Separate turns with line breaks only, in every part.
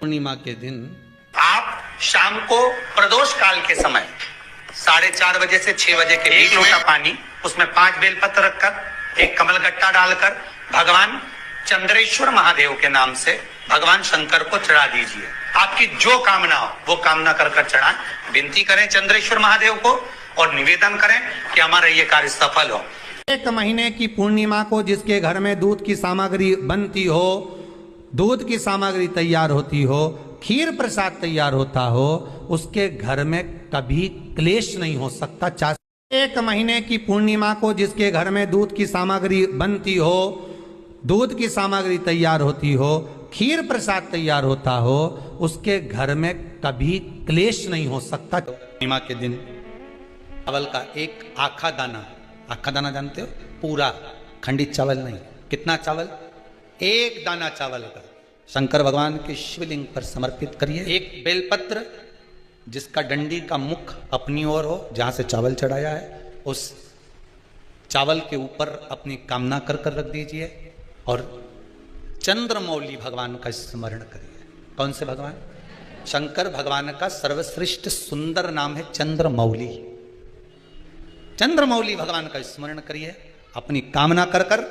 पूर्णिमा के दिन
आप शाम को प्रदोष काल के समय 4:30 बजे से 6 बजे के बीच लोटा पानी, उसमें 5 बेलपत्र रखकर, एक कमलगट्टा डालकर भगवान चंद्रेश्वर महादेव के नाम से भगवान शंकर को चढ़ा दीजिए। आपकी जो कामना हो वो कामना कर कर चढ़ाएं। विनती करें चंद्रेश्वर महादेव को और निवेदन करें कि हमारा ये कार्य सफल हो।
एक महीने की पूर्णिमा को जिसके घर में दूध की सामग्री बनती हो, दूध की सामग्री तैयार होती हो, खीर प्रसाद तैयार होता हो, उसके घर में कभी क्लेश नहीं हो सकता। एक महीने की पूर्णिमा को जिसके घर में दूध की सामग्री बनती हो, दूध की सामग्री तैयार होती हो, खीर प्रसाद तैयार होता हो, उसके घर में कभी क्लेश नहीं हो सकता। पूर्णिमा के दिन चावल का एक आखा दाना जानते हो, पूरा खंडित चावल नहीं, कितना चावल, एक दाना चावल का शंकर भगवान के शिवलिंग पर समर्पित करिए। एक बेलपत्र जिसका डंडी का मुख अपनी ओर हो, जहां से चावल चढ़ाया है, उस चावल के ऊपर अपनी कामना कर कर रख दीजिए और चंद्रमौली भगवान का स्मरण करिए। कौन से भगवान? शंकर भगवान का सर्वश्रेष्ठ सुंदर नाम है चंद्रमौली। चंद्रमौली भगवान का स्मरण करिए, अपनी कामना कर कर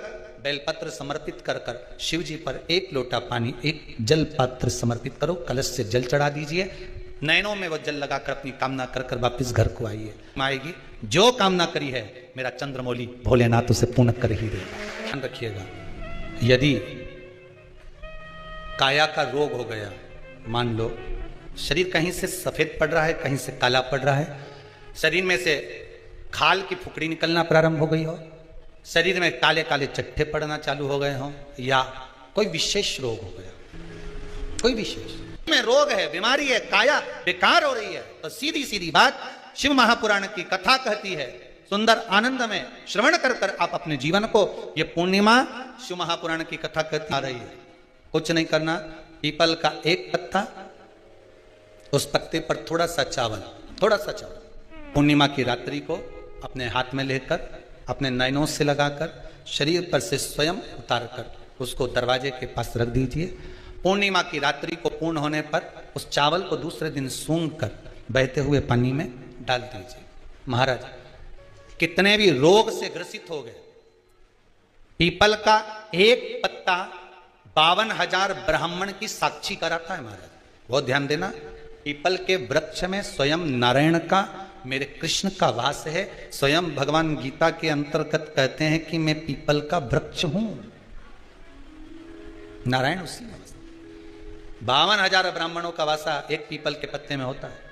बेलपत्र समर्पित कर कर शिव जी पर एक लोटा पानी, एक जल पात्र समर्पित करो, कलश से जल चढ़ा दीजिए, नैनों में वो जल लगाकर अपनी कामना कर कर वापिस घर को आइए। आएगी जो कामना करी है मेरा चंद्रमौली भोलेनाथ उसे पूर्ण कर ही देगा। ध्यान रखिएगा, यदि काया का रोग हो गया, मान लो शरीर कहीं से सफेद पड़ रहा है, कहीं से काला पड़ रहा है, शरीर में से खाल की फुकड़ी निकलना प्रारंभ हो गई हो, शरीर में काले काले चट्टे पड़ना चालू हो गए हों, या कोई विशेष रोग हो गया, कोई विशेष में रोग है, बीमारी है, काया बेकार हो रही है, तो सीधी सीधी बात शिव महापुराण की कथा कहती है, सुंदर आनंद में श्रवण कर कर आप अपने जीवन को, ये पूर्णिमा शिव महापुराण की कथा कहती आ रही है। कुछ नहीं करना, पीपल का एक पत्ता, उस पत्ते पर थोड़ा सा चावल, पूर्णिमा की रात्रि को अपने हाथ में लेकर, अपने नयनों से लगाकर, शरीर पर से स्वयं उतार कर उसको दरवाजे के पास रख दीजिए। पूर्णिमा की रात्रि को पूर्ण होने पर उस चावल को दूसरे दिन सूंघ कर बहते हुए पानी में डाल दीजिए। महाराज कितने भी रोग से ग्रसित हो गए, पीपल का एक पत्ता 52,000 ब्राह्मण की साक्षी कराता है। महाराज बहुत ध्यान देना, पीपल के वृक्ष में स्वयं नारायण का, मेरे कृष्ण का वास है। स्वयं भगवान गीता के अंतर्गत कहते हैं कि मैं पीपल का वृक्ष हूं, नारायण उसी में। 52,000 ब्राह्मणों का वासा एक पीपल के पत्ते में होता है।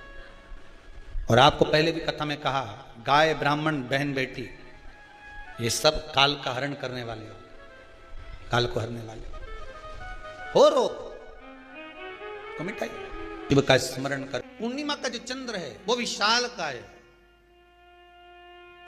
और आपको पहले भी कथा में कहा, गाय, ब्राह्मण, बहन, बेटी, ये सब काल का हरण करने वाले हो, काल को हरने वाले हो, रोग को मिटाइए, शिव का स्मरण कर। पूर्णिमा का जो चंद्र है वो विशाल का है,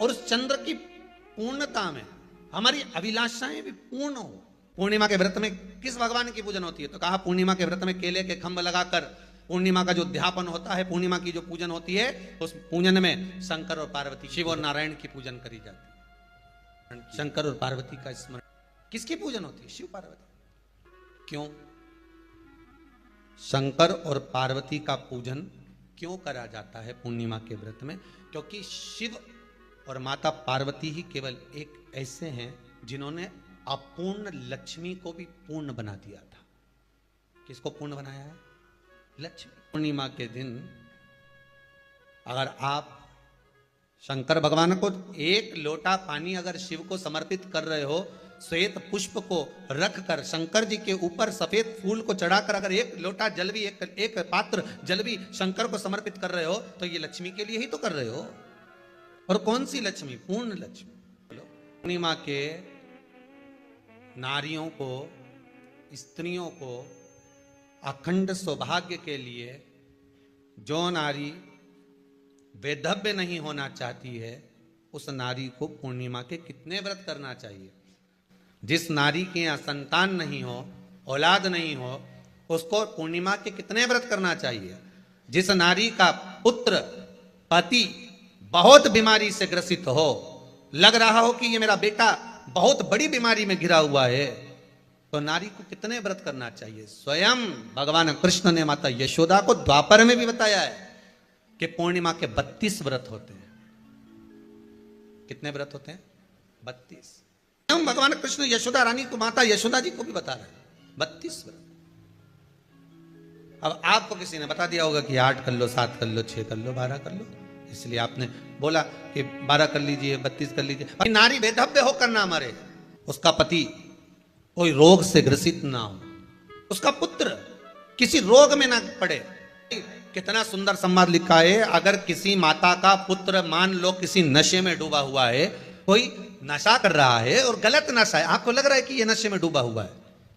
और उस चंद्र की पूर्णता में हमारी अभिलाषाएं भी पूर्ण हो। पूर्णिमा के व्रत में किस भगवान की पूजन होती है? तो कहा पूर्णिमा के व्रत में केले के खंभ लगाकर पूर्णिमा का जो अध्यापन होता है, पूर्णिमा की जो पूजन होती है, उस पूजन में शंकर और पार्वती, शिव और नारायण की पूजन करी जाती है। शंकर और पार्वती का स्मरण, किसकी पूजन होती है? शिव पार्वती। क्यों शंकर और पार्वती का पूजन क्यों करा जाता है पूर्णिमा के व्रत में? क्योंकि शिव और माता पार्वती ही केवल एक ऐसे हैं जिन्होंने अपूर्ण लक्ष्मी को भी पूर्ण बना दिया था। किसको पूर्ण बनाया है? लक्ष्मी। पूर्णिमा के दिन अगर आप शंकर भगवान को एक लोटा पानी अगर शिव को समर्पित कर रहे हो, श्वेत पुष्प को रखकर शंकर जी के ऊपर सफेद फूल को चढ़ाकर अगर एक लोटा जल भी, एक पात्र जल भी शंकर को समर्पित कर रहे हो, तो ये लक्ष्मी के लिए ही तो कर रहे हो। और कौन सी लक्ष्मी? पूर्ण लक्ष्मी। पूर्णिमा के नारियों को, स्त्रियों को अखंड सौभाग्य के लिए, जो नारी वैधव्य नहीं होना चाहती है, उस नारी को पूर्णिमा के कितने व्रत करना चाहिए? जिस नारी के यहाँ संतान नहीं हो, औलाद नहीं हो, उसको पूर्णिमा के कितने व्रत करना चाहिए? जिस नारी का पुत्र, पति बहुत बीमारी से ग्रसित हो, लग रहा हो कि ये मेरा बेटा बहुत बड़ी बीमारी में घिरा हुआ है, तो नारी को कितने व्रत करना चाहिए? स्वयं भगवान कृष्ण ने माता यशोदा को द्वापर में भी बताया है कि पूर्णिमा के 32 व्रत होते हैं। कितने व्रत होते हैं? 32। हम भगवान कृष्ण यशोदा रानी को, माता यशोदा जी को भी बता रहे हैं 32 व्रत। अब आपको किसी ने बता दिया होगा कि 8 कर लो, 7 कर लो, 6 कर लो, 12 कर लो, इसलिए आपने बोला कि 12 कर लीजिए, 32 कर लीजिए। नारी बेधव्य होकर ना मरे, उसका पति कोई रोग से ग्रसित ना हो, उसका पुत्र किसी रोग में ना पड़े। कितना सुंदर संवाद लिखा है, अगर किसी माता का पुत्र मान लो किसी नशे में डूबा हुआ है, कोई नशा कर रहा है और गलत नशा है, आपको लग रहा है कि ये नशे में डूबा हुआ है,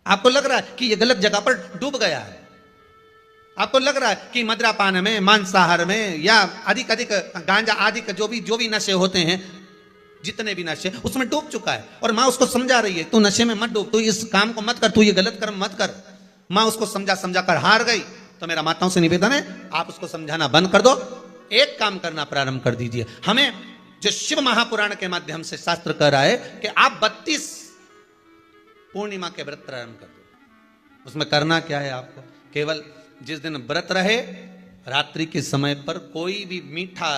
आपको लग रहा है कि ये गलत जगह पर डूब गया है, आपको लग रहा है कि मद्रापान में, मांसाहार में या अधिक गांजा आदि का जो भी नशे होते हैं, जितने भी नशे, उसमें डूब चुका है और माँ उसको समझा रही है, तू नशे में मत डूब, तू इस काम को मत कर, तू ये गलत कर्म मत कर। माँ उसको समझा कर हार गई। तो मेरा माताओं से निवेदन है, आप उसको समझाना बंद कर दो, एक काम करना प्रारंभ कर दीजिए। हमें जो शिव महापुराण के माध्यम से शास्त्र कह रहा है कि आप 32 पूर्णिमा के व्रत प्रारंभ कर दो। उसमें करना क्या है? आपको केवल जिस दिन व्रत रहे, रात्रि के समय पर कोई भी मीठा,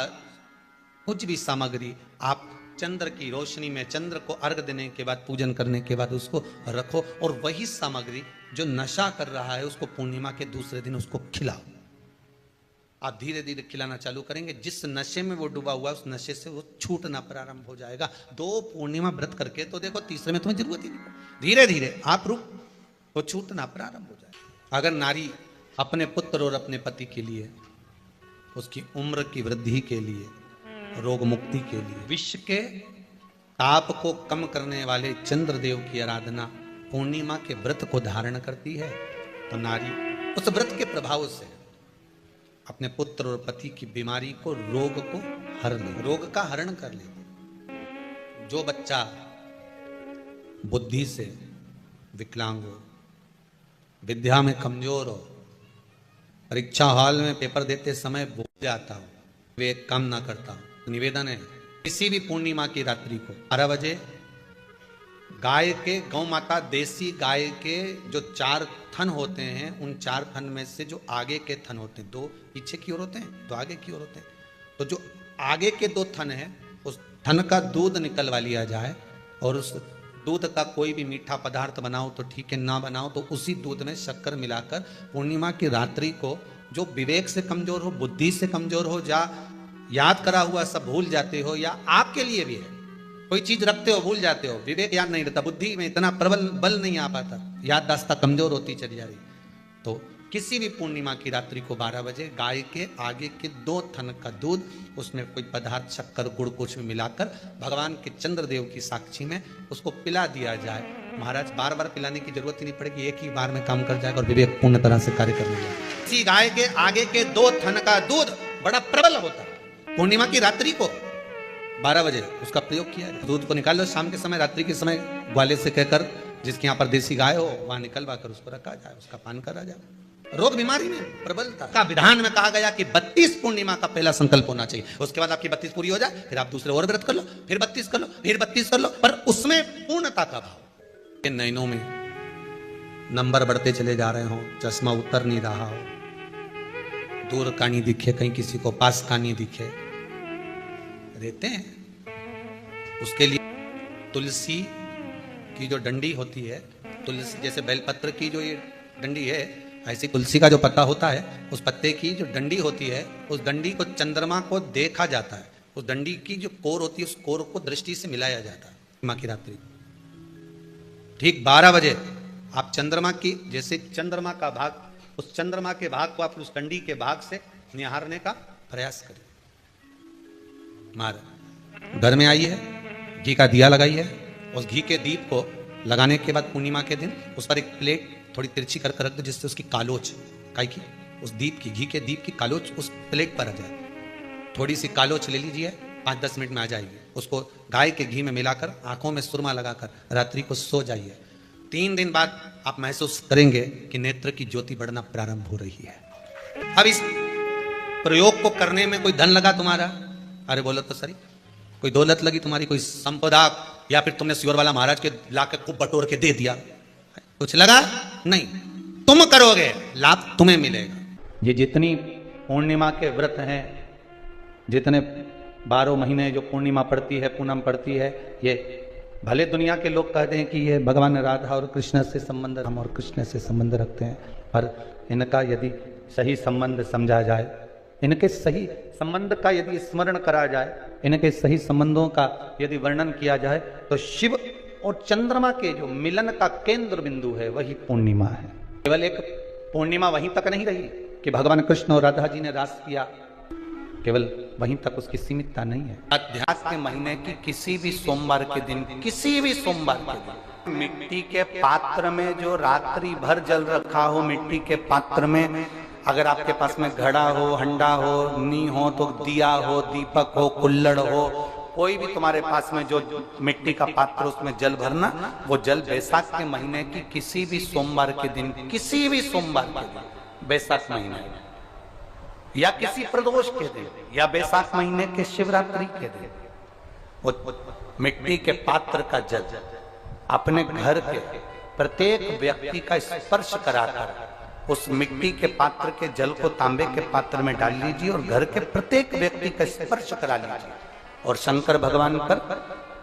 कुछ भी सामग्री आप चंद्र की रोशनी में, चंद्र को अर्घ देने के बाद, पूजन करने के बाद उसको रखो, और वही सामग्री जो नशा कर रहा है उसको पूर्णिमा के दूसरे दिन उसको खिलाओ। आप धीरे धीरे खिलाना चालू करेंगे, जिस नशे में वो डूबा हुआ है उस नशे से वो छूटना प्रारंभ हो जाएगा। 2 पूर्णिमा व्रत करके तो देखो, तीसरे में तुम्हें जरूरत ही नहीं, धीरे धीरे आप रुक, वो छूटना प्रारंभ हो जाएगा। अगर नारी अपने पुत्र और अपने पति के लिए, उसकी उम्र की वृद्धि के लिए, रोग मुक्ति के लिए, विश्व के ताप को कम करने वाले चंद्रदेव की आराधना पूर्णिमा के व्रत को धारण करती है, तो नारी उस व्रत के प्रभाव से अपने पुत्र और पति की बीमारी को, रोग को हर ले, रोग का हरण कर ले। जो बच्चा बुद्धि से विकलांग हो, विद्या में कमजोर हो, परीक्षा हॉल में पेपर देते समय भूल जाता हो, वे काम ना करता हो, तो निवेदन है किसी भी पूर्णिमा की रात्रि को 12 बजे गाय के, गौ माता देसी गाय के जो 4 थन होते हैं, उन 4 थन में से जो आगे के थन होते हैं, 2 पीछे की ओर होते हैं, 2 आगे की ओर होते हैं, तो जो आगे के 2 थन है, उस थन का दूध निकलवा लिया जाए, और उस दूध का कोई भी मीठा पदार्थ बनाओ तो ठीक है, ना बनाओ तो उसी दूध में शक्कर मिलाकर पूर्णिमा की रात्रि को, जो विवेक से कमजोर हो, बुद्धि से कमजोर हो, या याद करा हुआ सब भूल जाते हो, या आपके लिए भी है कोई चीज रखते हो भूल जाते हो, विवेक याद नहीं रहता, बुद्धि में इतना प्रबल बल नहीं आ पाता, याददाश्त कमजोर होती चली जा रही, तो किसी भी पूर्णिमा की रात्रि को 12 बजे गाय के आगे के 2 थन का दूध, उसमें कोई पदार्थ, शक्कर, गुड़ कुछ भी मिलाकर भगवान के चंद्रदेव की साक्षी में उसको पिला दिया जाए। महाराज बार बार पिलाने की जरूरत ही नहीं पड़ेगी, एक ही बार में काम कर जाएगा और विवेक पूर्ण तरह से कार्य करने जाएगा। इसी गाय के आगे के 2 थन का दूध बड़ा प्रबल होता है। पूर्णिमा की रात्रि को 12 बजे उसका प्रयोग किया जाए। दूध को निकाल लो, शाम के समय, रात्रि के समय ग्वाले से कहकर, जिसके यहाँ पर देसी गाय हो वहां निकलवा कर उसको रखा जाए, उसका पान करा जाए। रोग बीमारी में प्रबलता का विधान में कहा गया कि 32 पूर्णिमा का पहला संकल्प होना चाहिए, उसके बाद आपकी 32 पूरी हो जाए, फिर आप दूसरे और व्रत कर लो, फिर 32 कर लो, फिर 32 कर लो, पर उसमें पूर्णता का भाव। नैनों में नंबर बढ़ते चले जा रहे हो, चश्मा उतर नहीं रहा हो, दूर का नहीं दिखे, कहीं किसी को पास का नहीं दिखे, रहते हैं, उसके लिए तुलसी की जो डंडी होती है, तुलसी जैसे बेलपत्र की जो ये डंडी है, ऐसी तुलसी का जो पत्ता होता है, उस पत्ते की जो डंडी होती है, उस डंडी को चंद्रमा को देखा जाता है, उस डंडी की जो कोर होती है, उस कोर को दृष्टि से मिलाया जाता है। माँ की रात्रि ठीक 12 बजे आप चंद्रमा की, जैसे चंद्रमा का भाग, उस चंद्रमा के भाग को आप उस डंडी के भाग से निहारने का प्रयास करें। महाराज घर में आई है, घी का दिया लगाई है, उस घी के दीप को लगाने के बाद पूर्णिमा के दिन उस पर एक प्लेट थोड़ी तिरछी करके रख दो, जिससे उसकी कालोच, काई की, उस दीप की, घी के दीप की कालोच उस प्लेट पर आ जाए। थोड़ी सी कालोच ले लीजिए, 5-10 मिनट में आ जाएगी। उसको गाय के घी में मिलाकर, आंखों में सुरमा लगाकर रात्रि को सो जाइए। 3 दिन बाद आप महसूस करेंगे कि नेत्र की ज्योति बढ़ना प्रारंभ हो रही है। अब इस प्रयोग को करने में कोई धन लगा तुम्हारा? अरे बोलो तो सही, कोई दौलत लगी तुम्हारी, कोई संपदा, या फिर तुमने सियोर वाला महाराज के लाके खूब बटोर के दे दिया? कुछ लगा नहीं, तुम करोगे लाभ तुम्हें मिलेगा। ये जितनी पूर्णिमा के व्रत हैं, जितने 12 महीने जो पूर्णिमा पड़ती है, पूनम पड़ती है, ये भले दुनिया के लोग कहते हैं कि ये भगवान राधा और कृष्ण से संबंध, हम और कृष्ण से संबंध रखते हैं, पर इनका यदि सही संबंध समझा जाए, इनके सही संबंध का यदि स्मरण करा जाए, इनके सही संबंधों का यदि वर्णन किया जाए, तो शिव और चंद्रमा के जो मिलन का केंद्र बिंदु है वही पूर्णिमा है। केवल एक पूर्णिमा वहीं तक नहीं रही कि भगवान कृष्ण और राधा जी ने रास किया, केवल वहीं तक उसकी सीमितता नहीं है। अध्यात्म के महीने की किसी भी सोमवार के दिन, किसी भी सोमवार के दिन मिट्टी के पात्र में जो रात्रि भर जल रखा हो, मिट्टी के पात्र में अगर आपके पास में घड़ा हो, हंडा हो, नी हो, तो दिया हो, दीपक हो, कुल्लड़ हो, कोई भी तुम्हारे पास में जो मिट्टी का पात्र, उसमें जल भरना, वो जल बैसाख के महीने की किसी भी सोमवार के दिन, किसी भी सोमवार के दिन, बैसाख महीने या किसी प्रदोष के दिन या बैसाख महीने के शिवरात्रि के दिन, वो मिट्टी के पात्र का जल अपने घर के प्रत्येक व्यक्ति का स्पर्श कराकर उस मिट्टी के पात्र के जल को तांबे के पात्र में डाल लीजिए और घर के प्रत्येक व्यक्ति का स्पर्श करा लीजिए और शंकर भगवान पर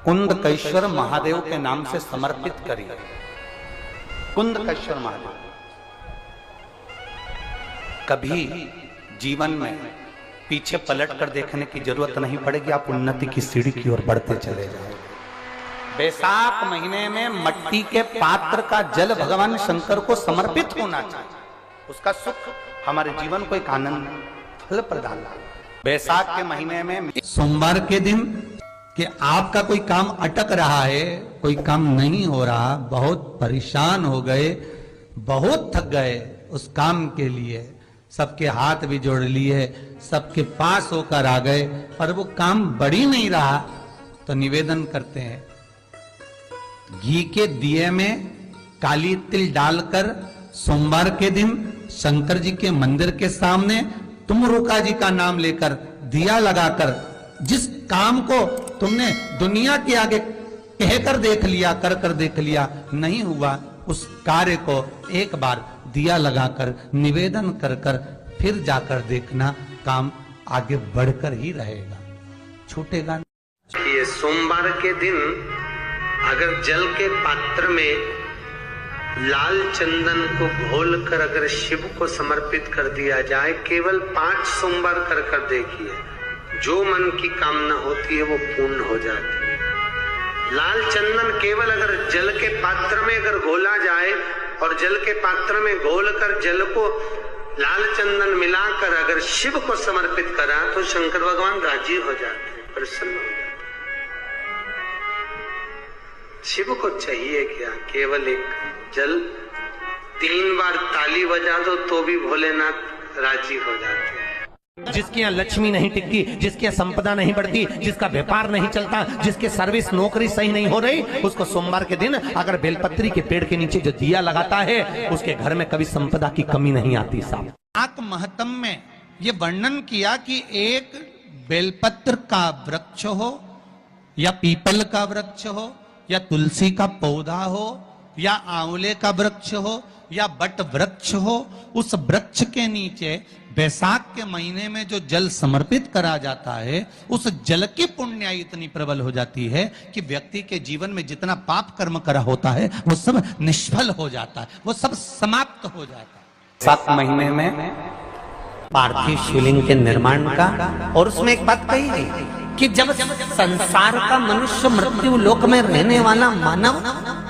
कुंदकेश्वर महादेव के नाम से समर्पित करिए। कुंदकेश्वर महादेव। कभी जीवन में पीछे पलट कर देखने की जरूरत नहीं पड़ेगी, आप उन्नति की सीढ़ी की ओर बढ़ते चले जाओगे। बैसाख महीने में मिट्टी के पात्र का जल भगवान शंकर को समर्पित होना चाहिए, उसका सुख हमारे जीवन को एक आनंद फल प्रदान है। बैसाख के महीने में सोमवार के दिन कि आपका कोई काम अटक रहा है, कोई काम नहीं हो रहा, बहुत परेशान हो गए, बहुत थक गए उस काम के लिए, सबके हाथ भी जोड़ लिए, सबके पास होकर आ गए, पर वो काम बढ़ ही नहीं रहा, तो निवेदन करते हैं घी के दिए में काली तिल डालकर सोमवार के दिन शंकर जी के मंदिर के सामने तुम रुका जी का नाम लेकर दिया लगाकर, जिस काम को तुमने दुनिया के आगे कहकर देख लिया, कर कर देख लिया, नहीं हुआ, उस कार्य को एक बार दिया लगाकर निवेदन कर कर फिर जाकर देखना, काम आगे बढ़कर ही रहेगा, छूटेगा।
ये सोमवार के दिन अगर जल के पात्र में लाल चंदन को घोलकर अगर शिव को समर्पित कर दिया जाए, केवल 5 सोमवार कर कर देखिए, जो मन की कामना होती है वो पूर्ण हो जाती है। लाल चंदन केवल अगर जल के पात्र में अगर घोला जाए और जल के पात्र में घोलकर जल को लाल चंदन मिलाकर अगर शिव को समर्पित करा तो शंकर भगवान राजी हो जाते हैं, प्रसन्न हो जाते हैं। शिव को चाहिए क्या? केवल एक जल, 3 बार ताली बजा दो तो भी भोलेनाथ राजी हो जाते हैं।
जिसके यहाँ लक्ष्मी नहीं टिकती, जिसके यहाँ संपदा नहीं बढ़ती, जिसका व्यापार नहीं चलता, जिसके सर्विस नौकरी सही नहीं हो रही, उसको सोमवार के दिन अगर बेलपत्री के पेड़ के नीचे जो दिया लगाता है, उसके घर में कभी संपदा की कमी नहीं आती। साहब
आत्म महत्म में ये वर्णन किया कि एक बेलपत्र का वृक्ष हो या पीपल का वृक्ष हो या तुलसी का पौधा हो या आंवले का वृक्ष हो या बट वृक्ष हो, उस वृक्ष के नीचे बैसाख के महीने में जो जल समर्पित करा जाता है, उस जल की पुण्याई इतनी प्रबल हो जाती है कि व्यक्ति के जीवन में जितना पाप कर्म करा होता है वो सब निष्फल हो जाता है, वो सब समाप्त हो जाता है।
बैसाख महीने में पार्थिव शिवलिंग के निर्माण का, और उसमें एक बात कही गई कि जब संसार का मनुष्य, मृत्यु लोक में रहने वाला मानव,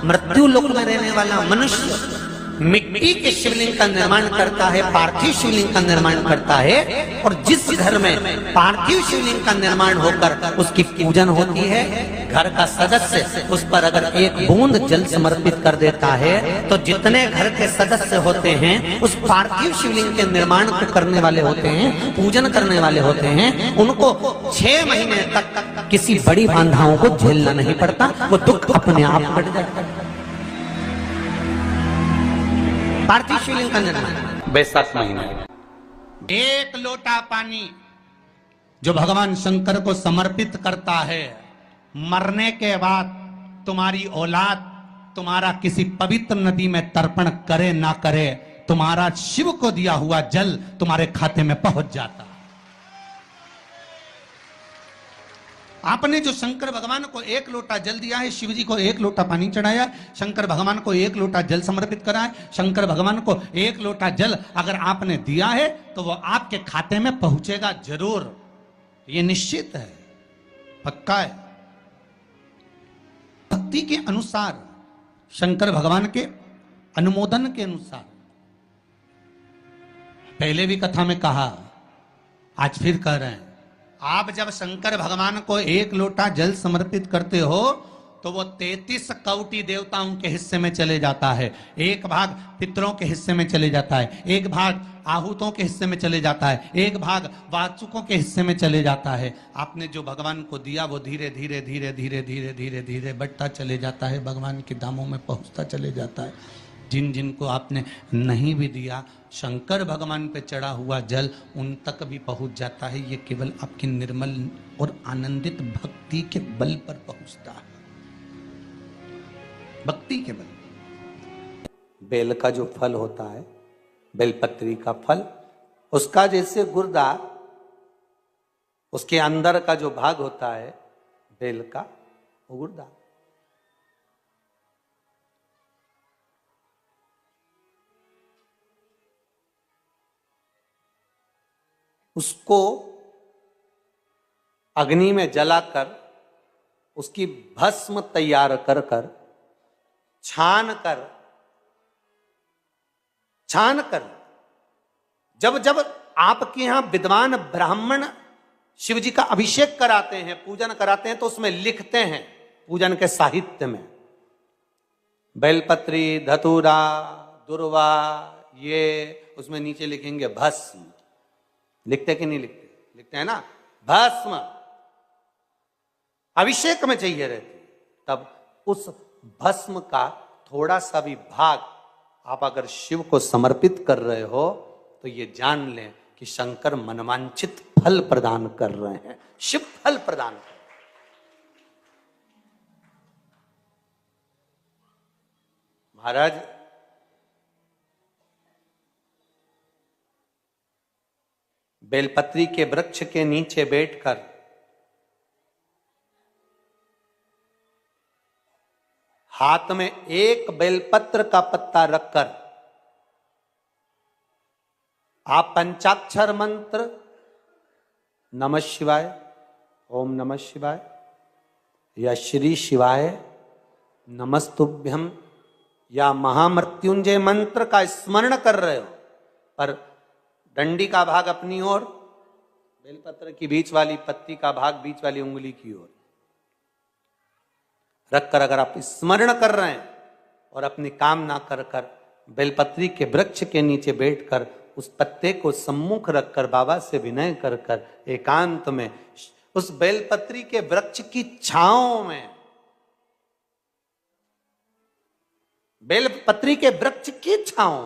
मृत्यु लोक में रहने वाला मनुष्य मिट्टी के शिवलिंग का निर्माण करता है, पार्थिव शिवलिंग का निर्माण करता है, और जिस घर में पार्थिव शिवलिंग का निर्माण होकर उसकी पूजन होती है, घर का सदस्य उस पर अगर एक बूंद जल समर्पित कर देता है, तो जितने घर के सदस्य होते हैं उस पार्थिव शिवलिंग के निर्माण को करने वाले होते हैं, पूजन करने वाले होते हैं, उनको 6 महीने तक किसी बड़ी बाधाओं को झेलना नहीं पड़ता, वो दुख अपने आप कट जाता है। पार्थिव शिवलिंग का निर्माण बैसाख महीने।
एक लोटा पानी जो भगवान शंकर को समर्पित करता है, मरने के बाद तुम्हारी औलाद
तुम्हारा किसी पवित्र नदी में तर्पण करे ना करे, तुम्हारा शिव को दिया हुआ जल तुम्हारे खाते में पहुंच जाता। आपने जो शंकर भगवान को 1 लोटा जल दिया है, शिव जी को 1 लोटा पानी चढ़ाया, शंकर भगवान को 1 लोटा जल समर्पित करा है, शंकर भगवान को 1 लोटा जल अगर आपने दिया है तो वो आपके खाते में पहुंचेगा जरूर, ये निश्चित है, पक्का है। भक्ति के अनुसार, शंकर भगवान के अनुमोदन के अनुसार, पहले भी कथा में कहा, आज फिर कह रहे हैं, आप जब शंकर भगवान को 1 लोटा जल समर्पित करते हो तो वो 33 कौटि देवताओं के हिस्से में चले जाता है, 1 भाग पितरों के हिस्से में चले जाता है, 1 भाग आहूतों के हिस्से में चले जाता है, 1 भाग वाचुकों के हिस्से में चले जाता है। आपने जो भगवान को दिया वो धीरे धीरे धीरे धीरे धीरे धीरे धीरे बढ़ता चले जाता है, भगवान के धामों में पहुंचता चले जाता है। जिन जिनको आपने नहीं भी दिया, शंकर भगवान पे चढ़ा हुआ जल उन तक भी पहुंच जाता है। ये केवल आपकी निर्मल और आनंदित भक्ति के बल पर पहुंचता है, भक्ति के बल।
बेल का जो फल होता है, बेलपत्री का फल, उसका जैसे गुर्दा, उसके अंदर का जो भाग होता है बेल का, वो गुर्दा। उसको अग्नि में जलाकर उसकी भस्म तैयार कर कर छान कर जब जब आपके यहां विद्वान ब्राह्मण शिव जी का अभिषेक कराते हैं, पूजन कराते हैं, तो उसमें लिखते हैं पूजन के साहित्य में, बेलपत्री, धतूरा, दुर्वा, ये उसमें नीचे लिखेंगे भस्म। लिखते कि नहीं लिखते? लिखते हैं ना, भस्म अभिषेक में चाहिए रहती। तब उस भस्म का थोड़ा सा भी भाग आप अगर शिव को समर्पित कर रहे हो तो ये जान लें कि शंकर मनवांछित फल प्रदान कर रहे हैं, शिव फल प्रदान कर रहे हैं। महाराज, बेलपत्री के वृक्ष के नीचे बैठकर हाथ में 1 बेलपत्र का पत्ता रखकर आप पंचाक्षर मंत्र नमः शिवाय, ओम नमः शिवाय या श्री शिवाय नमस्तुभ्यम या महामृत्युंजय मंत्र का स्मरण कर रहे हो, पर डंडी का भाग अपनी ओर, बेलपत्र की बीच वाली पत्ती का भाग बीच वाली उंगली की ओर रखकर अगर आप स्मरण कर रहे हैं और अपनी कामना कर कर बेलपत्री के वृक्ष के नीचे बैठकर उस पत्ते को सम्मुख रखकर बाबा से विनय कर कर एकांत में उस बेलपत्री के वृक्ष की छांव में, बेलपत्री के वृक्ष की छांव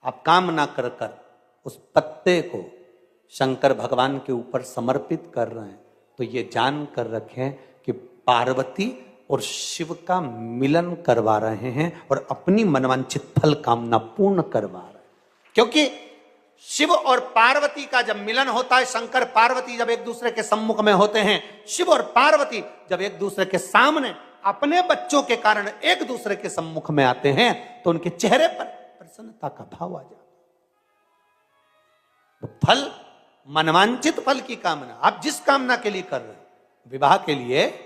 आप कामना कर कर उस पत्ते को शंकर भगवान के ऊपर समर्पित कर रहे हैं, तो ये जान कर रखें कि पार्वती और शिव का मिलन करवा रहे हैं और अपनी मनवांछित फल कामना पूर्ण करवा रहे हैं। क्योंकि शिव और पार्वती का जब मिलन होता है, शंकर पार्वती जब एक दूसरे के सम्मुख में होते हैं, शिव और पार्वती जब एक दूसरे के सामने अपने बच्चों के कारण एक दूसरे के सम्मुख में आते हैं, तो उनके चेहरे पर प्रसन्नता का भाव आ जाता है। फल, मनवांचित फल की कामना आप जिस कामना के लिए कर रहे हैं, विवाह के लिए,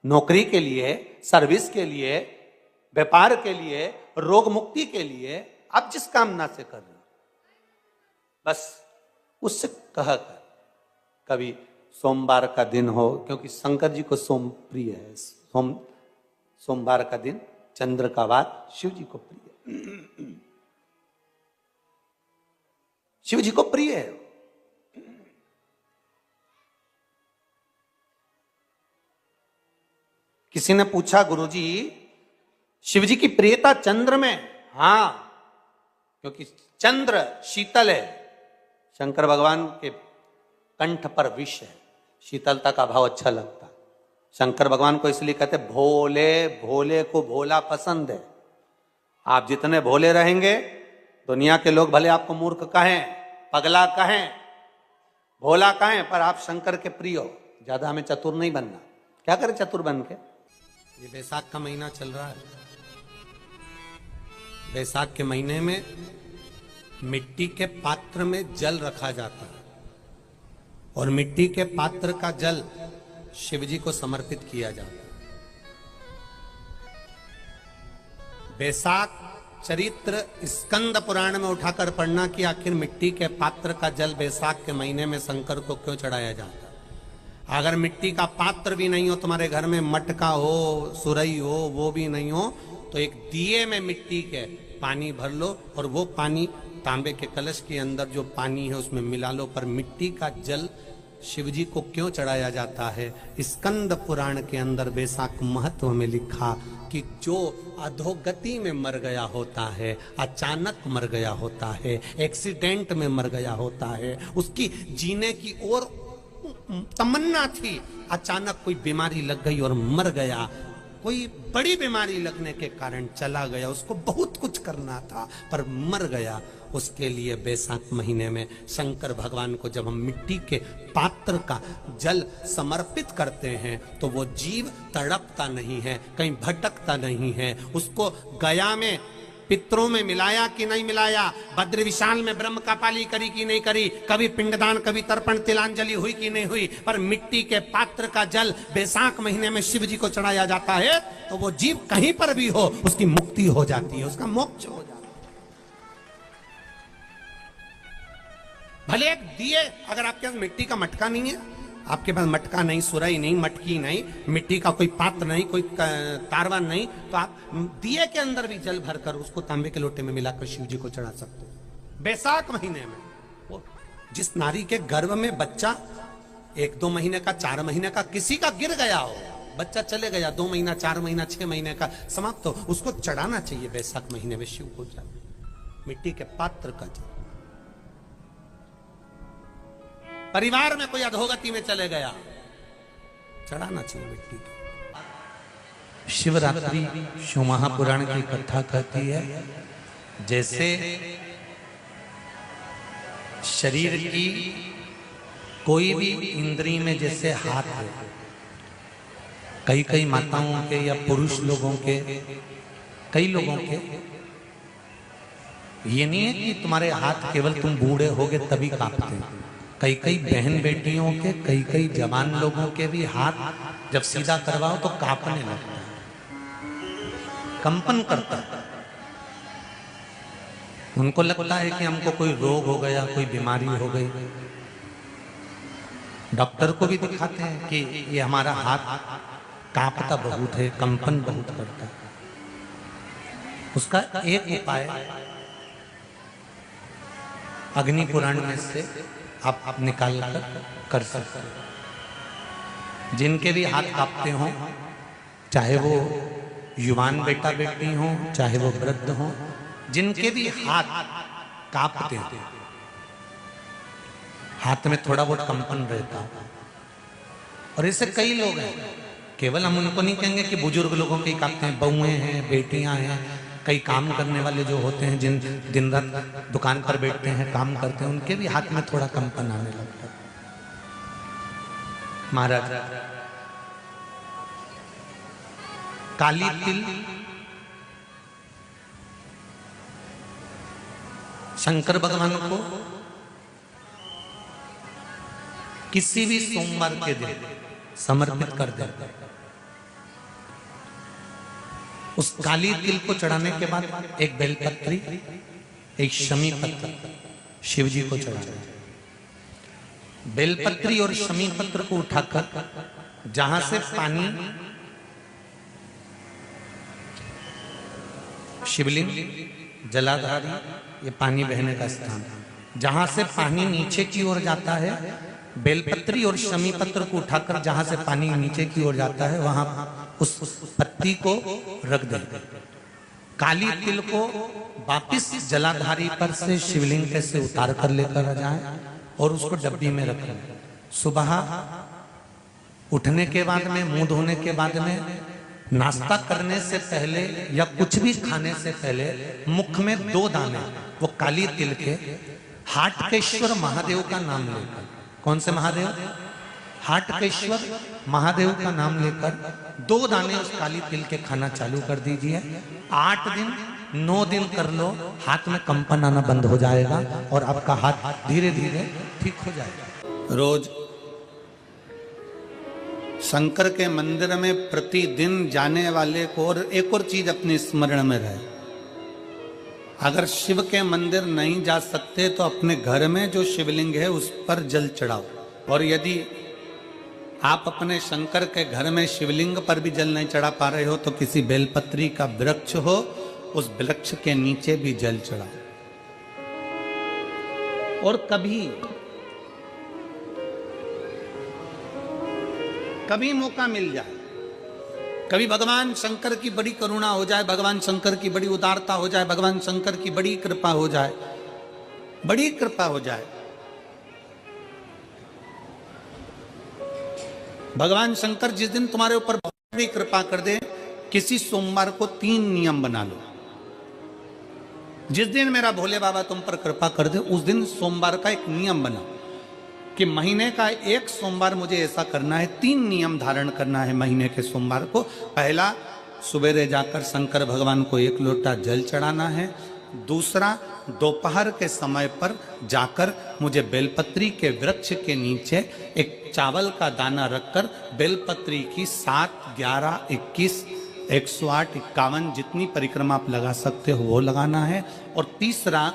नौकरी के लिए, सर्विस के लिए, व्यापार के लिए, रोग मुक्ति के लिए, आप जिस कामना से कर रहे हो, बस उससे कहकर कभी सोमवार का दिन हो, क्योंकि शंकर जी को सोम प्रिय है, सोमवार का दिन, चंद्र का वार शिव जी को प्रिय है, शिव जी को प्रिय है। किसी ने पूछा, गुरुजी शिव जी की प्रियता चंद्र में? हां, क्योंकि चंद्र शीतल है, शंकर भगवान के कंठ पर विष है, शीतलता का भाव अच्छा लगता है। शंकर भगवान को इसलिए कहते भोले, भोले को भोला पसंद है। आप जितने भोले रहेंगे, दुनिया के लोग भले आपको मूर्ख कहें, पगला कहें, भोला कहें, पर आप शंकर के प्रिय हो। ज्यादा हमें चतुर नहीं बनना। क्या करें चतुर बन के? ये बैसाख का महीना चल रहा है। बैसाख के महीने में मिट्टी के पात्र में जल रखा जाता है और मिट्टी के पात्र का जल शिव जी को समर्पित किया जाता है। बैसाख चरित्र स्कंद पुराण में उठाकर पढ़ना कि आखिर मिट्टी के पात्र का जल बैसाख के महीने में शंकर को क्यों चढ़ाया जाता है। अगर मिट्टी का पात्र भी नहीं हो, तुम्हारे घर में मटका हो, सुरई हो, वो भी नहीं हो, तो एक दिए में मिट्टी के पानी भर लो और वो पानी तांबे के कलश के अंदर जो पानी है उसमें मिला लो। पर मिट्टी का जल शिव जी को क्यों चढ़ाया जाता है? स्कंद पुराण के अंदर बैसाख महत्व में लिखा कि जो अधोगति में मर गया होता है, अचानक मर गया होता है, एक्सीडेंट में मर गया होता है, उसकी जीने की और तमन्ना थी, अचानक कोई बीमारी लग गई और मर गया, कोई बड़ी बीमारी लगने के कारण चला गया, उसको बहुत कुछ करना था पर मर गया, उसके लिए बैसाख महीने में शंकर भगवान को जब हम मिट्टी के पात्र का जल समर्पित करते हैं तो वो जीव तड़पता नहीं है, कहीं भटकता नहीं है। उसको गया में पितरों में मिलाया कि नहीं मिलाया, भद्र विशाल में ब्रह्म का पाली करी कि नहीं करी, कभी पिंडदान, कभी तर्पण तिलांजलि हुई कि नहीं हुई, पर मिट्टी के पात्र का जल बैसाख महीने में शिव जी को चढ़ाया जाता है तो वो जीव कहीं पर भी हो उसकी मुक्ति हो जाती है, उसका मोक्ष हो जाता है। भले एक दिए, अगर आपके पास मिट्टी का मटका नहीं है, आपके पास मटका नहीं, सुराई नहीं, मटकी नहीं, मिट्टी का कोई पात्र नहीं, कोई तारवा नहीं, तो आप दिए के अंदर भी जल भरकर उसको तांबे के लोटे में मिलाकर शिव जी को चढ़ा सकते हो। बैसाख महीने में वो जिस नारी के गर्भ में बच्चा 1-2 महीने का, 4 महीने का किसी का गिर गया हो, बच्चा चले गया 2 महीना, 4 महीना, 6 महीने का समाप्त हो, उसको चढ़ाना चाहिए बैसाख महीने में शिव को जल, मिट्टी के पात्र का जल। परिवार में कोई अधोगति में चले गया, चढ़ाना चाहिए मिट्टी की।
शिवरात्रि शिव महापुराण की कथा कहती है जैसे शरीर की कोई भी इंद्री में जैसे हाथ है, कई माताओं के या पुरुष लोगों के, कई लोगों के, ये नहीं है कि तुम्हारे हाथ केवल तुम बूढ़े होगे तभी कांपते हैं। कई बहन बेटियों के, कई जवान लोगों के भी हाथ जब सीधा करवाओ तो कांपने लगता है, कंपन करता है। उनको लगता है कि हमको कोई रोग हो गया, कोई बीमारी हो गई। डॉक्टर को भी दिखाते हैं कि ये हमारा हाथ कांपता बहुत है, कंपन बहुत करता है। उसका एक उपाय अग्नि पुराण में से आप निकाल कर सकते हैं। जिनके भी हाथ कांपते हो, चाहे वो युवान बेटा बेटी हो, चाहे वो वृद्ध हो, जिनके भी हाथ कांपते हैं, हाथ में थोड़ा बहुत कंपन रहता है, और ऐसे कई लोग हैं, केवल हम उनको नहीं कहेंगे कि बुजुर्ग लोगों के कांपते हैं, बहुएं हैं, बेटियां हैं, कई काम करने वाले जो होते हैं, जिन दिन रात दुकान पर बैठते हैं, काम करते हैं, उनके भी हाथ में थोड़ा कंपन आने लगता है। महाराज काली तिल शंकर भगवान को किसी भी सोमवार के दिन समर्पित कर देते हैं। उस काली तिल को चढ़ाने के बाद एक बेलपत्री, एक शमी पत्र शिव जी को चढ़ाना है। बेलपत्री और शमी पत्र को उठाकर जहां से पानी शिवलिंग, जलाधारी, ये पानी बहने का स्थान, जहां से पानी नीचे की ओर जाता है, बेलपत्री और शमी पत्र को उठाकर जहां से पानी नीचे की ओर जाता है वहां उस पत्ती को रख दे। काली तिल को वापिस जलाधारी पर से शिवलिंग से उतार कर लेकर आ जाए और उसको डब्बी में रखें। सुबह उठने के बाद में, मुंह धोने के बाद में, नाश्ता करने से पहले या कुछ भी खाने से पहले मुख में 2 दाने वो काली तिल के हाटकेश्वर महादेव का नाम लेकर, कौन से महादेव? हाटकेश्वर महादेव का नाम लेकर 2 दाने उस काली तिल के खाना चालू कर दीजिए। 8 दिन 9 दिन कर लो, हाथ में कंपन आना बंद हो जाएगा और आपका हाथ धीरे धीरे ठीक हो जाएगा।
रोज शंकर के मंदिर में प्रतिदिन जाने वाले को, और एक और चीज अपने स्मरण में रहे, अगर शिव के मंदिर नहीं जा सकते तो अपने घर में जो शिवलिंग है उस पर जल चढ़ाओ। और यदि आप अपने शंकर के घर में शिवलिंग पर भी जल नहीं चढ़ा पा रहे हो तो किसी बेलपत्री का वृक्ष हो, उस वृक्ष के नीचे भी जल चढ़ाओ। और कभी मौका मिल जाए, कभी भगवान शंकर की बड़ी करुणा हो जाए, भगवान शंकर की बड़ी उदारता हो जाए, भगवान शंकर की बड़ी कृपा हो जाए, बड़ी कृपा हो जाए, भगवान शंकर जिस दिन तुम्हारे ऊपर बहुत बड़ी कृपा कर दे, किसी सोमवार को 3 नियम बना लो। जिस दिन मेरा भोले बाबा तुम पर कृपा कर दे, उस दिन सोमवार का एक नियम बना कि महीने का 1 सोमवार मुझे ऐसा करना है, 3 नियम धारण करना है महीने के सोमवार को। पहला, सुबेरे जाकर शंकर भगवान को 1 लोटा जल चढ़ाना है। दूसरा, दोपहर के समय पर जाकर मुझे बेलपत्री के वृक्ष के नीचे एक चावल का दाना रखकर बेलपत्री की 7, 11, 21, 108, 51 जितनी परिक्रमा आप लगा सकते हो वो लगाना है। और तीसरा,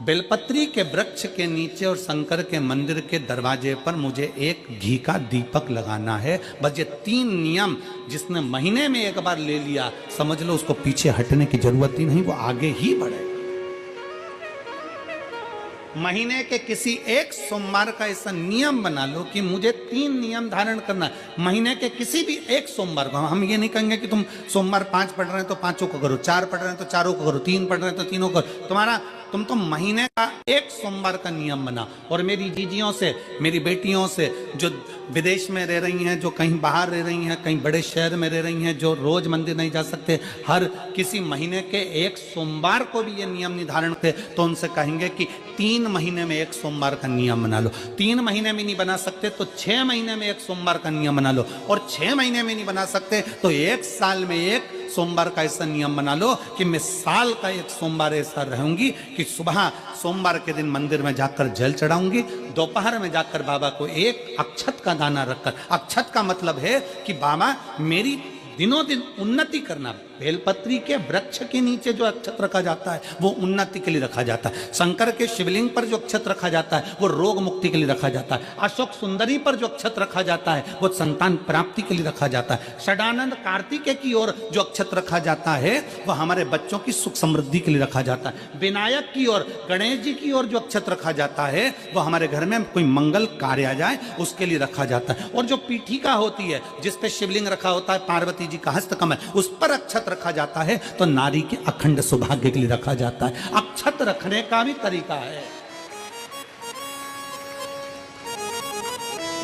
बेलपत्री के वृक्ष के नीचे और शंकर के मंदिर के दरवाजे पर मुझे एक घी का दीपक लगाना है। बस ये 3 नियम जिसने महीने में एक बार ले लिया, समझ लो उसको पीछे हटने की जरूरत ही नहीं, वो आगे ही बढ़े। महीने के किसी 1 सोमवार का ऐसा नियम बना लो कि मुझे 3 नियम धारण करना है। महीने के किसी भी 1 सोमवार को हम ये नहीं कहेंगे कि तुम सोमवार 5 पढ़ रहे हैं तो 5 को करो, 4 पढ़ रहे हैं तो 4 को करो, 3 पढ़ रहे हैं तो 3 को करो। तुम तो महीने का 1 सोमवार का नियम बना। और मेरी जीजियों से, मेरी बेटियों से जो विदेश में रह रही हैं, जो कहीं बाहर रह रही हैं, कहीं बड़े शहर में रह रही हैं, जो रोज मंदिर नहीं जा सकते, हर किसी महीने के 1 सोमवार को भी ये नियम निर्धारण थे, तो उनसे कहेंगे कि 3 महीने में 1 सोमवार का नियम बना लो। 3 महीने में नहीं बना सकते तो 6 महीने में 1 सोमवार का नियम बना लो। और 6 महीने में नहीं बना सकते तो 1 साल में 1 सोमवार का ऐसा नियम बना लो कि मैं साल का 1 सोमवार ऐसा रहूंगी कि सुबह सोमवार के दिन मंदिर में जाकर जल चढ़ाऊंगी, दोपहर में जाकर बाबा को 1 अक्षत का दाना रखकर, अक्षत का मतलब है कि बाबा मेरी दिनों दिन उन्नति करना। बेलपत्री के वृक्ष के नीचे जो अक्षत रखा जाता है वो उन्नति के लिए रखा जाता है। शंकर के शिवलिंग पर जो अक्षत रखा जाता है वो रोग मुक्ति के लिए रखा जाता है। अशोक सुंदरी पर जो अक्षत रखा जाता है वो संतान प्राप्ति के लिए रखा जाता है। षडानंद कार्तिकेय की ओर जो अक्षत रखा जाता है वह हमारे बच्चों की सुख समृद्धि के लिए रखा जाता है। विनायक की ओर, गणेश जी की ओर जो अक्षत रखा जाता है वो हमारे घर में कोई मंगल कार्य आ जाए उसके लिए रखा जाता है। और जो पीठिका होती है जिसपे शिवलिंग रखा होता है, पार्वती जी का हस्तकमल, उस पर अक्षत रखा जाता है तो नारी के अखंड सौभाग्य के लिए रखा जाता है। अक्षत रखने का भी तरीका है।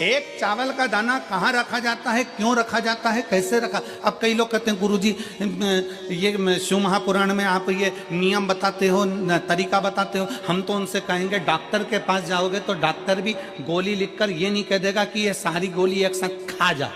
एक चावल का दाना कहाँ रखा जाता है, क्यों रखा जाता है, कैसे रखा। अब कई लोग कहते हैं गुरुजी ये शिव महापुराण में आप ये नियम बताते हो, तरीका बताते हो। हम तो उनसे कहेंगे डॉक्टर के पास जाओगे तो डॉक्टर भी गोली लिखकर ये नहीं कह देगा कि ये सारी गोली एक साथ खा जा।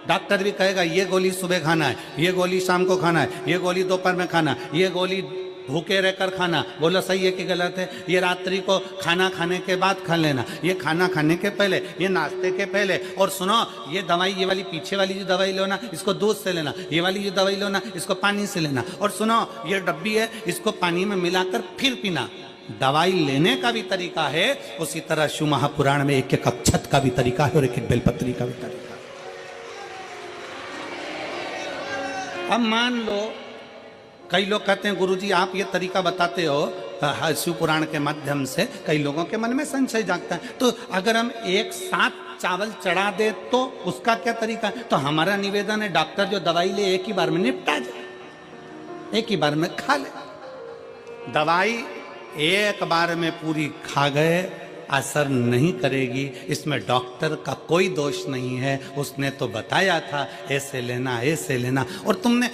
डॉक्टर भी कहेगा ये गोली सुबह खाना है, ये गोली शाम को खाना है, ये गोली दोपहर में खाना, ये गोली भूखे रहकर खाना। बोलो सही है कि गलत है? ये रात्रि को खाना खाने के बाद खा लेना, ये खाना खाने के पहले, ये नाश्ते के पहले। और सुनो, ये दवाई, ये वाली पीछे वाली जो दवाई लो ना इसको दूध से लेना, ये वाली जो दवाई लो ना इसको पानी से लेना। और सुनो, ये डब्बी है इसको पानी में मिलाकर फिर पीना। दवाई लेने का भी तरीका है, उसी तरह शिव महापुराण में एक एक अक्षत का भी तरीका है और एक एक बेलपत्री का भी तरीका है। अब मान लो कई लोग कहते हैं गुरुजी आप ये तरीका बताते हो शिव पुराण के माध्यम से, कई लोगों के मन में संशय जागता है, तो अगर हम एक साथ चावल चढ़ा दे तो उसका क्या तरीका है? तो हमारा निवेदन है डॉक्टर जो दवाई ले एक ही बार में निपटा जाए, एक ही बार में खा ले। दवाई एक बार में पूरी खा गए असर नहीं करेगी। इसमें डॉक्टर का कोई दोष नहीं है, उसने तो बताया था ऐसे लेना ऐसे लेना। और तुमने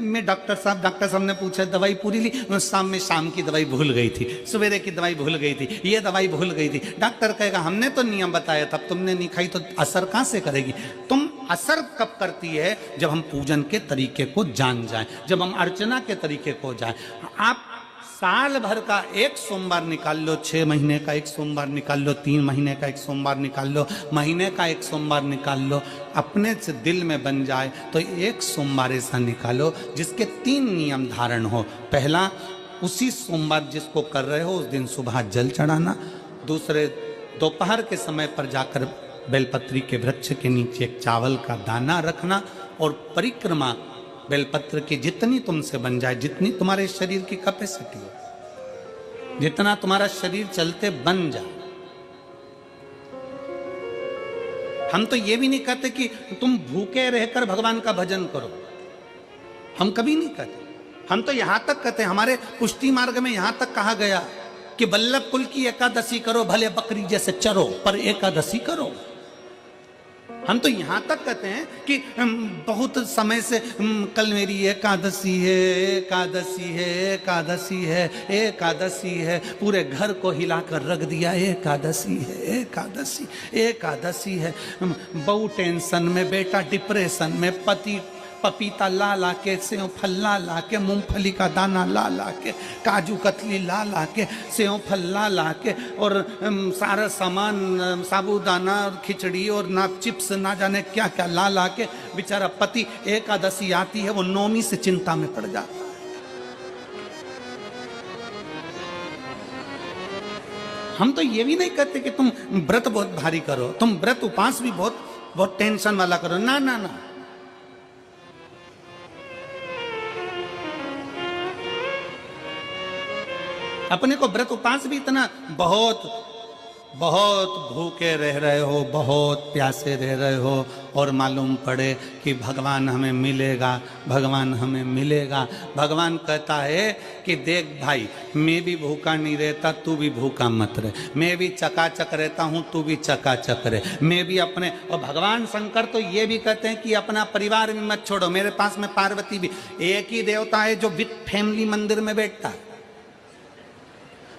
मैं डॉक्टर साहब ने पूछा दवाई पूरी ली, शाम की दवाई भूल गई थी, सवेरे की दवाई भूल गई थी, ये दवाई भूल गई थी। डॉक्टर कहेगा हमने तो नियम बताया था, तुमने नहीं खाई तो असर कहां से करेगी। तुम असर कब करती है, जब हम पूजन के तरीके को जान जाएं, जब हम अर्चना के तरीके को जाएं। आप साल भर का एक सोमवार निकाल लो, 6 महीने का एक सोमवार निकाल लो, 3 महीने का एक सोमवार निकाल लो, महीने का एक सोमवार निकाल लो, अपने से दिल में बन जाए तो एक सोमवार ऐसा निकालो जिसके 3 नियम धारण हो। पहला, उसी सोमवार जिसको कर रहे हो उस दिन सुबह जल चढ़ाना। दूसरे, दोपहर के समय पर जाकर बेलपत्री के वृक्ष के नीचे एक चावल का दाना रखना। और परिक्रमा बेलपत्र की जितनी तुमसे बन जाए, जितनी तुम्हारे शरीर की कैपेसिटी हो, जितना तुम्हारा शरीर चलते बन जाए। हम तो ये भी नहीं कहते कि तुम भूखे रहकर भगवान का भजन करो, हम कभी नहीं कहते। हम तो यहां तक कहते हैं, हमारे पुष्टि मार्ग में यहां तक कहा गया कि वल्लभ कुल की एकादशी करो, भले बकरी जैसे चरो पर एकादशी करो। हम तो यहां तक कहते हैं कि बहुत समय से कल मेरी एकादशी है, एकादशी है, एकादशी है, एकादशी है, पूरे घर को हिलाकर रख दिया, एकादशी है, एकादशी, एकादशी है। बहू टेंशन में, बेटा डिप्रेशन में, पति पपीता ला ला के, सेव फल ला ला के, मूंगफली का दाना ला ला के, काजू कतली ला ला के, सेव फल ला ला के, और सारा सामान साबूदाना और खिचड़ी और ना चिप्स ना जाने क्या क्या ला ला के, बेचारा पति एकादशी आती है वो नौमी से चिंता में पड़ जाता है। हम तो ये भी नहीं कहते कि तुम व्रत बहुत भारी करो, तुम व्रत उपास भी बहुत टेंशन वाला करो, ना ना ना। अपने को व्रत उपास भी इतना बहुत भूखे रह रहे हो, बहुत प्यासे रह रहे हो, और मालूम पड़े कि भगवान हमें मिलेगा, भगवान हमें मिलेगा। भगवान कहता है कि देख भाई, मैं भी भूखा नहीं रहता, तू भी भूखा मत रहे, मैं भी चकाचक रहता हूं, तू भी चकाचक रहे, मैं भी अपने। और भगवान शंकर तो ये भी कहते हैं कि अपना परिवार भी मत छोड़ो। मेरे पास में पार्वती भी, एक ही देवता है जो विद फैमिली मंदिर में बैठता है।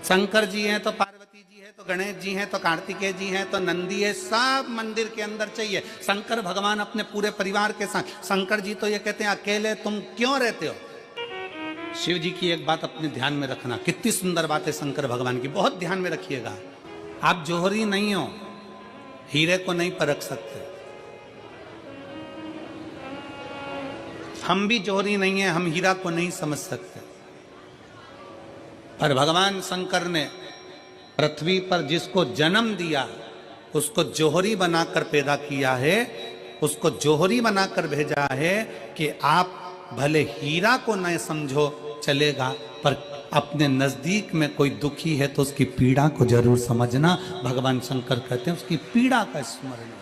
शंकर जी हैं तो पार्वती जी है, तो गणेश जी हैं, तो कार्तिकेय जी हैं, तो नंदी है, सब मंदिर के अंदर चाहिए। शंकर भगवान अपने पूरे परिवार के साथ। शंकर जी तो ये कहते हैं अकेले तुम क्यों रहते हो। शिव जी की एक बात अपने ध्यान में रखना, कितनी सुंदर बात है शंकर भगवान की, बहुत ध्यान में रखिएगा। आप जौहरी नहीं हो, हीरे को नहीं परख सकते। हम भी जौहरी नहीं है, हम हीरा को नहीं समझ सकते। पर भगवान शंकर ने पृथ्वी पर जिसको जन्म दिया उसको जौहरी बनाकर पैदा किया है, उसको जौहरी बनाकर भेजा है कि आप भले हीरा को न समझो चलेगा, पर अपने नजदीक में कोई दुखी है तो उसकी पीड़ा को जरूर समझना। भगवान शंकर कहते हैं उसकी पीड़ा का स्मरण।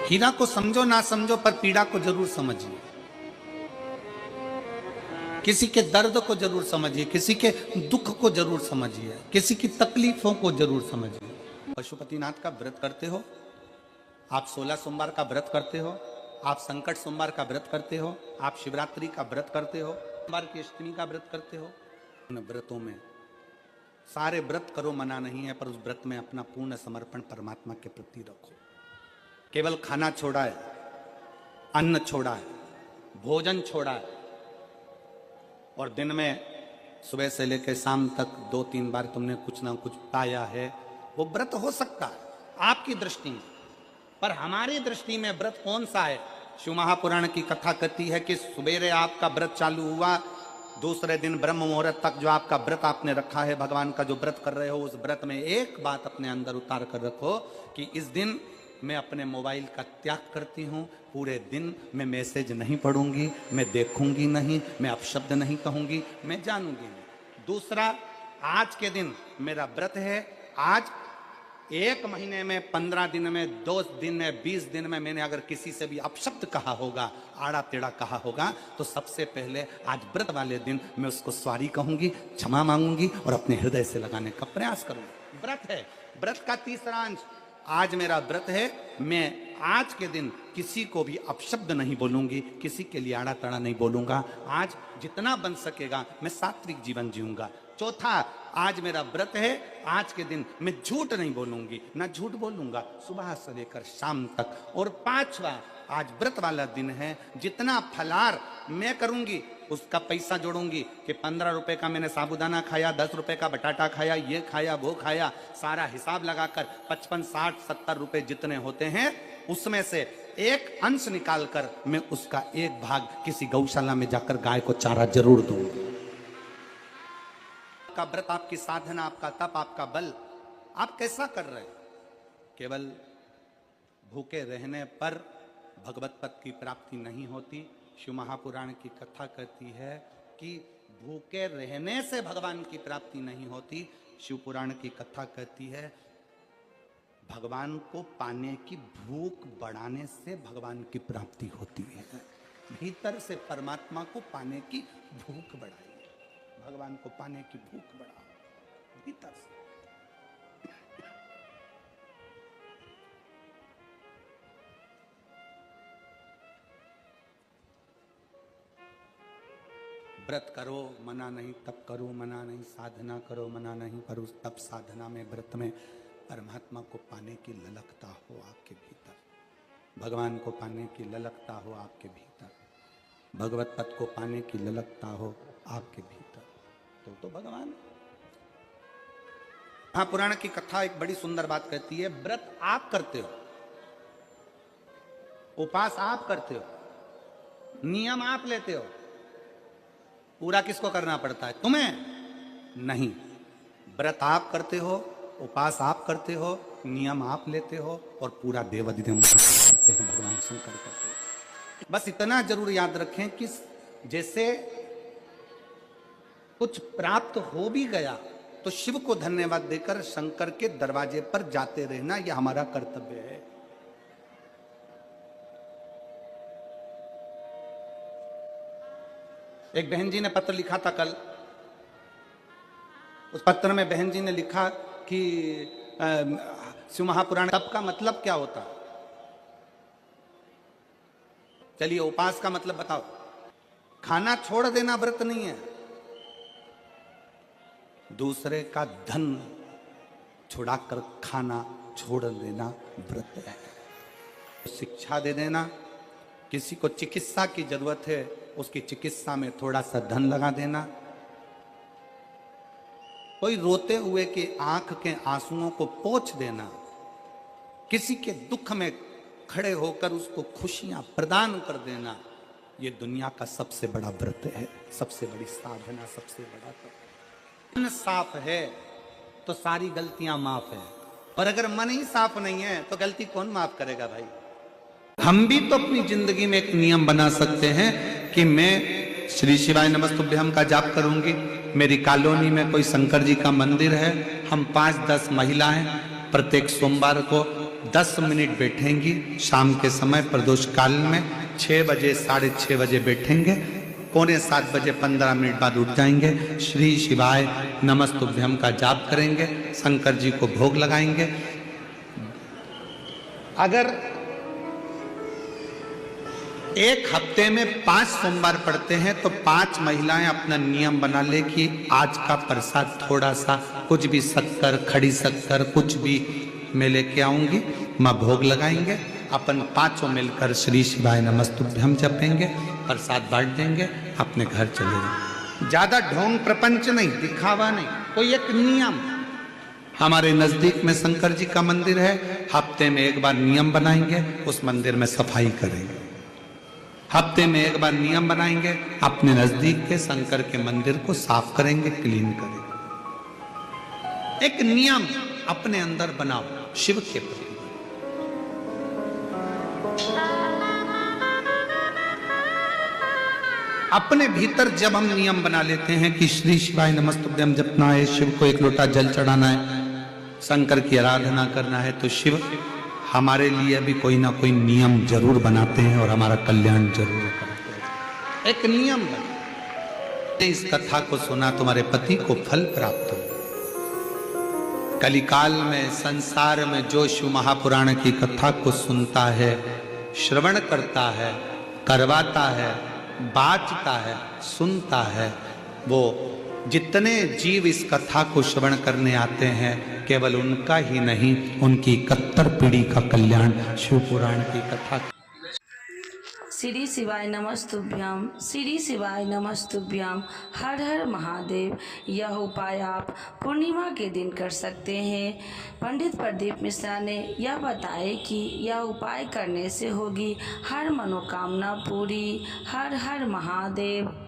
हीरा को समझो ना समझो, पर पीड़ा को जरूर समझिए। किसी के दर्द को जरूर समझिए, किसी के दुख को जरूर समझिए, किसी की तकलीफों को जरूर समझिए। पशुपतिनाथ का व्रत करते हो आप, 16 सोमवार का व्रत करते हो आप, संकट सोमवार का व्रत करते हो आप, शिवरात्रि का व्रत करते हो, सोमवार की अष्टमी का व्रत करते हो। उन व्रतों में सारे व्रत करो, मना नहीं है, पर उस व्रत में अपना पूर्ण समर्पण परमात्मा के प्रति रखो। केवल खाना छोड़ा है, अन्न छोड़ा है, भोजन छोड़ा है, और दिन में सुबह से लेकर शाम तक 2-3 बार तुमने कुछ ना कुछ पाया है, वो व्रत हो सकता है आपकी दृष्टि में। पर हमारी दृष्टि में व्रत कौन सा है। शिव महापुराण की कथा कहती है कि सुबेरे आपका व्रत चालू हुआ, दूसरे दिन ब्रह्म मुहूर्त तक जो आपका व्रत आपने रखा है, भगवान का जो व्रत कर रहे हो, उस व्रत में एक बात अपने अंदर उतार कर रखो कि इस दिन मैं अपने मोबाइल का त्याग करती हूँ, पूरे दिन मैं मैसेज नहीं पढ़ूंगी, मैं देखूंगी नहीं, मैं अपशब्द नहीं कहूंगी, मैं जानूंगी नहीं। दूसरा, आज के दिन मेरा व्रत है, आज 1 महीने में, 15 दिन में, 2 दिन में, 20 दिन में मैंने अगर किसी से भी अपशब्द कहा होगा, आड़ा टेढ़ा कहा होगा, तो सबसे पहले आज व्रत वाले दिन मैं उसको सॉरी कहूंगी, क्षमा मांगूंगी और अपने हृदय से लगाने का प्रयास करूंगी। व्रत है, व्रत का तीसरा अंश। आज मेरा व्रत है, मैं आज के दिन किसी को भी अपशब्द नहीं बोलूंगी, किसी के लिए आड़ा टेढ़ा नहीं बोलूंगा। आज जितना बन सकेगा मैं सात्विक जीवन जीऊंगा। चौथा, आज मेरा व्रत है, आज के दिन मैं झूठ नहीं बोलूंगी, ना झूठ बोलूंगा सुबह से लेकर शाम तक। और 5वां, आज व्रत वाला दिन है, जितना फलार मैं करूंगी उसका पैसा जोड़ूंगी कि 15 रुपए का मैंने साबुदाना खाया, 10 रुपए का बटाटा खाया, ये खाया वो खाया, सारा हिसाब लगाकर 55, 60, 70 रुपए जितने होते हैं उसमें से एक अंश निकालकर मैं उसका एक भाग किसी गौशाला में जाकर गाय को चारा जरूर दूंगी। आपका व्रत, आपकी साधना, आपका तप, आपका बल, आप कैसा कर रहे हैं? केवल भूखे रहने पर भगवत पद की प्राप्ति नहीं होती। शिव महापुराण की कथा कहती है कि भूखे रहने से भगवान की प्राप्ति नहीं होती। शिव पुराण की कथा कहती है भगवान को पाने की भूख बढ़ाने से भगवान की प्राप्ति होती है। भीतर से परमात्मा को पाने की भूख बढ़ाइए, भगवान को पाने की भूख बढ़ाओ भीतर से। व्रत करो मना नहीं, तप करो मना नहीं, साधना करो मना नहीं, पर उस तप साधना में, व्रत में परमात्मा को पाने की ललकता हो आपके भीतर, भगवान को पाने की ललकता हो आपके भीतर, भगवत पद को पाने की ललकता हो आपके भीतर, तो भगवान। हाँ, पुराण की कथा एक बड़ी सुंदर बात कहती है, व्रत आप करते हो, उपास आप करते हो, नियम आप लेते हो, पूरा किसको करना पड़ता है? तुम्हें नहीं। व्रत आप करते हो, उपास आप करते हो, नियम आप लेते हो और पूरा देवाधिदेव करते हैं, भगवान शंकर करते हैं। बस इतना जरूर याद रखें कि जैसे कुछ प्राप्त हो भी गया तो शिव को धन्यवाद देकर शंकर के दरवाजे पर जाते रहना, यह हमारा कर्तव्य है। एक बहन जी ने पत्र लिखा था कल। उस पत्र में बहन जी ने लिखा कि शिव महापुराण तप का मतलब क्या होता? चलिए, उपास का मतलब बताओ। खाना छोड़ देना व्रत नहीं है, दूसरे का धन छुड़ाकर खाना छोड़ देना व्रत है। शिक्षा दे देना, किसी को चिकित्सा की जरूरत है उसकी चिकित्सा में थोड़ा सा धन लगा देना, कोई रोते हुए के आंख के आंसुओं को पोंछ देना, किसी के दुख में खड़े होकर उसको खुशियां प्रदान कर देना, ये दुनिया का सबसे बड़ा व्रत है, सबसे बड़ी साधना, सबसे बड़ा तप। मन साफ है तो सारी गलतियां माफ है, और अगर मन ही साफ नहीं है तो गलती कौन माफ करेगा भाई? हम भी तो अपनी जिंदगी में एक नियम बना सकते हैं कि मैं श्री शिवाय नमस्तुभ्यम का जाप करूंगी। मेरी कॉलोनी में कोई शंकर जी का मंदिर है, हम 5-10 महिलाएं प्रत्येक सोमवार को 10 मिनट बैठेंगी। शाम के समय प्रदोष काल में 6 बजे 6:30 बजे बैठेंगे, 6:45 बजे 15 मिनट बाद उठ जाएंगे, श्री शिवाय नमस्तुभ्यम का जाप करेंगे, शंकर जी को भोग लगाएंगे। अगर एक हफ्ते में 5 सोमवार पड़ते हैं तो 5 महिलाएं अपना नियम बना ले कि आज का प्रसाद थोड़ा सा, कुछ भी शक्कर, खड़ी शक्कर, कुछ भी मैं लेके आऊंगी, मां भोग लगाएंगे, अपन 5 मिलकर श्री शिवाय नमस्तुभ्यम जपेंगे, प्रसाद बांट देंगे, अपने घर चले जाएंगे। ज्यादा ढोंग प्रपंच नहीं, दिखावा नहीं, कोई एक नियम। हमारे नजदीक में शंकर जी का मंदिर है, हफ्ते में एक बार नियम बनाएंगे, उस मंदिर में सफाई करेंगे। हफ्ते में एक बार नियम बनाएंगे, अपने नजदीक के शंकर के मंदिर को साफ करेंगे, क्लीन करेंगे। एक नियम अपने अंदर बनाओ शिव के प्रति। अपने भीतर जब हम नियम बना लेते हैं कि श्री शिवाय नमस्तुभ्यम जपना है, शिव को एक लोटा जल चढ़ाना है, शंकर की आराधना करना है तो शिव हमारे लिए भी कोई ना कोई नियम जरूर बनाते हैं और हमारा कल्याण जरूर करते हैं। एक नियम बना, इस कथा को सुना तुम्हारे पति को फल प्राप्त हो। कलिकाल में संसार में जो शिव महापुराण की कथा को सुनता है, श्रवण करता है, करवाता है, बाँचता है, सुनता है, वो जितने जीव इस कथा को श्रवण करने आते हैं, केवल उनका ही नहीं, उनकी 71 पीढ़ी का कल्याण शिव पुराण की कथा।
श्री शिवाय नमस्तुभ्याम, श्री शिवाय नमस्तुभ्याम। हर हर महादेव। यह उपाय आप पूर्णिमा के दिन कर सकते हैं। पंडित प्रदीप मिश्रा ने यह बताया कि यह उपाय करने से होगी हर मनोकामना पूरी। हर हर महादेव।